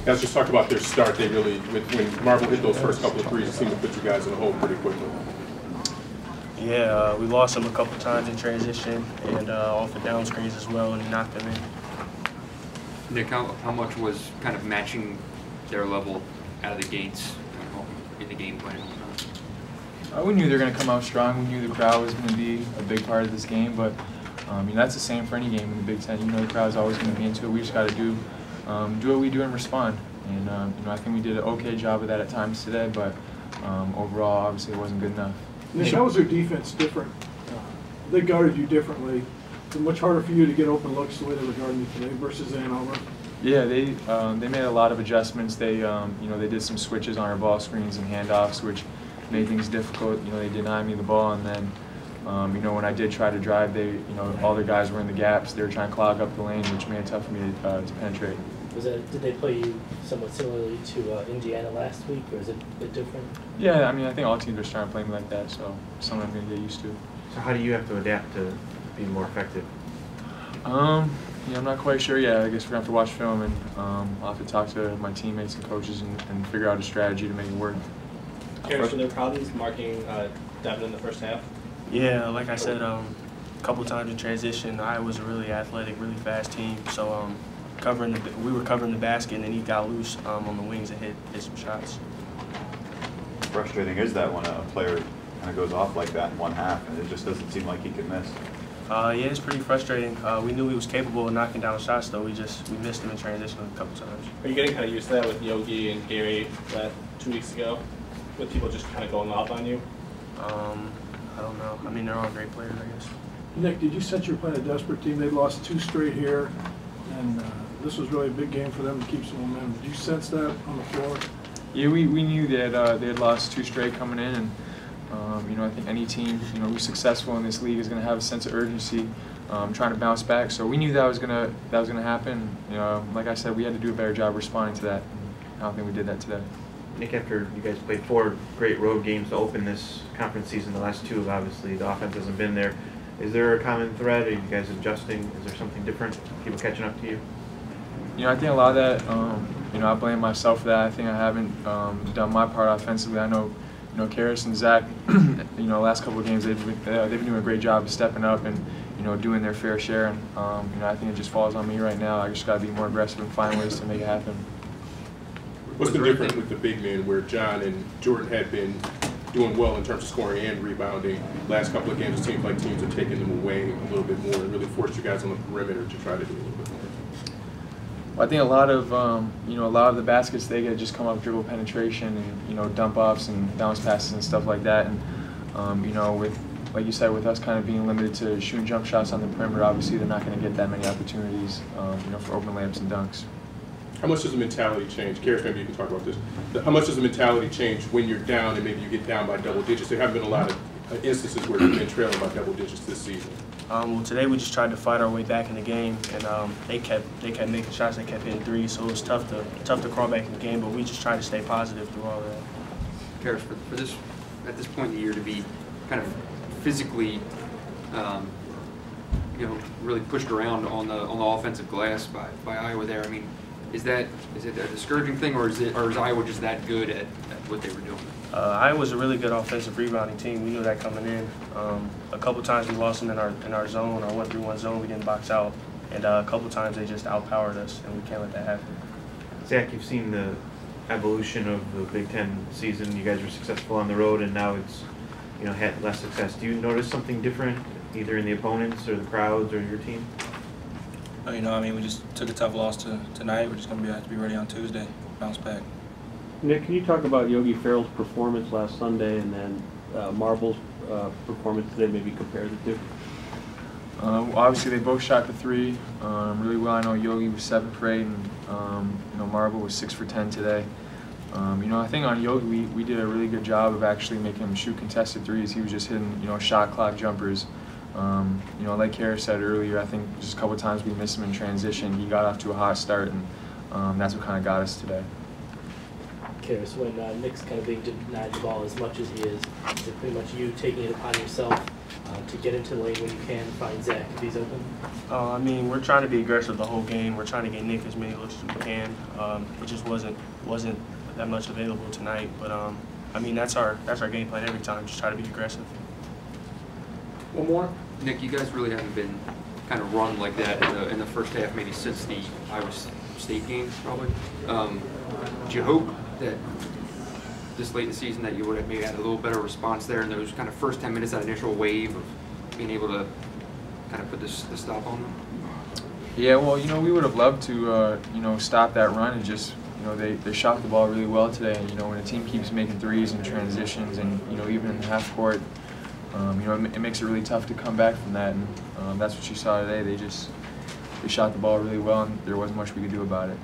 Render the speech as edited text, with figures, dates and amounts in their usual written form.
Let's just talk about their start. They really, when Marble hit those first couple of threes, it seemed to put you guys in a hole pretty quickly. Yeah, we lost them a couple times in transition and off the down screens as well, and he knocked them in. Nick, how much was kind of matching their level out of the gates in the game plan? We knew they were going to come out strong. We knew the crowd was going to be a big part of this game, but that's the same for any game in the Big Ten. You know the crowd's always going to be into it. We just got to do what we do and respond. And I think we did an okay job of that at times today, but overall, obviously, it wasn't good enough. Nick, how was their defense different? They guarded you differently. It's much harder for you to get open looks the way they were guarding you today versus Ann Arbor. Yeah, they made a lot of adjustments. They they did some switches on our ball screens and handoffs, which made things difficult. They denied me the ball, and then when I did try to drive, all their guys were in the gaps. They were trying to clog up the lane, which made it tough for me to penetrate. Did they play you somewhat similarly to Indiana last week, or is it a bit different? Yeah, I think all teams are starting to play me like that, so something I'm going to get used to. So how do you have to adapt to be more effective? I'm not quite sure yet. I guess we're going to have to watch film, and I'll have to talk to my teammates and coaches and figure out a strategy to make it work. Caris, were there problems marking Devin in the first half? Yeah, like I said, a couple times in transition, Iowa's a really athletic, really fast team, so we were covering the basket, and then he got loose on the wings and hit some shots. Frustrating is that when a player kind of goes off like that in one half, and it just doesn't seem like he can miss? Yeah, it's pretty frustrating. We knew he was capable of knocking down shots, though. We missed him in transition a couple times. Are you getting kind of used to that with Yogi and Gary that 2 weeks ago, with people just kind of going off on you? I don't know. They're all great players, I guess. Nick, did you sense you were playing a desperate team? They lost 2 straight here, and this was really a big game for them to keep some momentum. Did you sense that on the floor? Yeah, we knew that they had lost 2 straight coming in, and I think any team who's successful in this league is going to have a sense of urgency, trying to bounce back. So we knew that was gonna happen. Like I said, we had to do a better job responding to that. And I don't think we did that today. Nick, after you guys played 4 great road games to open this conference season, the last 2, obviously, the offense hasn't been there. Is there a common thread? Are you guys adjusting? Is there something different? People catching up to you? I think a lot of that, I blame myself for that. I think I haven't done my part offensively. I know, Caris and Zak, last couple of games they've been doing a great job of stepping up and, doing their fair share. And, I think it just falls on me right now. I just got to be more aggressive and find ways to make it happen. What's been different with the big men, where John and Jordan had been doing well in terms of scoring and rebounding? Last couple of games, it seems like teams are taking them away a little bit more and really forced you guys on the perimeter to try to do a little bit more. Well, I think a lot of the baskets they get just come off dribble penetration and dump offs and bounce passes and stuff like that. And with, like you said, with us kind of being limited to shooting jump shots on the perimeter, obviously they're not going to get that many opportunities, for open layups and dunks. How much does the mentality change? Caris, maybe you can talk about this. How much does the mentality change when you're down and maybe you get down by double digits? There haven't been a lot of instances where you've been trailing by double digits this season. Well, today we just tried to fight our way back in the game, and they kept making shots. They kept hitting threes, so it was tough to crawl back in the game. But we just tried to stay positive through all that. Caris, for this at this point in the year to be kind of physically, really pushed around on the offensive glass by Iowa there. Is it a discouraging thing, or is Iowa just that good at what they were doing? Iowa's a really good offensive rebounding team. We knew that coming in. A couple times we lost them in our zone, our 1-3-1 zone. We didn't box out, and a couple times they just outpowered us, and we can't let that happen. Zach, you've seen the evolution of the Big Ten season. You guys were successful on the road, and now it's had less success. Do you notice something different, either in the opponents or the crowds or your team? We just took a tough loss tonight. We're just going to have to be ready on Tuesday, bounce back. Nick, can you talk about Yogi Ferrell's performance last Sunday and then Marble's performance today, maybe compare the two? Obviously, they both shot the 3 really well. I know Yogi was 7 for 8, and Marble was 6 for 10 today. I think on Yogi, we did a really good job of actually making him shoot contested threes. He was just hitting, shot clock jumpers. Like Caris said earlier, I think just a couple times we missed him in transition. He got off to a hot start, and that's what kind of got us today. Caris, when Nick's kind of being denied the ball as much as he is it pretty much you taking it upon yourself to get into the lane when you can, find Zach if he's open? I mean, we're trying to be aggressive the whole game. We're trying to get Nick as many looks as we can. It just wasn't that much available tonight. But I mean, that's our game plan every time. Just try to be aggressive. One more. Nick, you guys really haven't been kind of run like that in the first half, maybe since the Iowa State game, probably. Do you hope that this late in the season that you would have maybe had a little better response there in those kind of first 10 minutes, that initial wave of being able to kind of put the stop on them? Yeah, well, you know, we would have loved to, you know, stop that run and just, you know, they shot the ball really well today. And, you know, when a team keeps making threes and transitions and, you know, even in the half court, you know, it makes it really tough to come back from that. And that's what you saw today. They shot the ball really well, and there wasn't much we could do about it.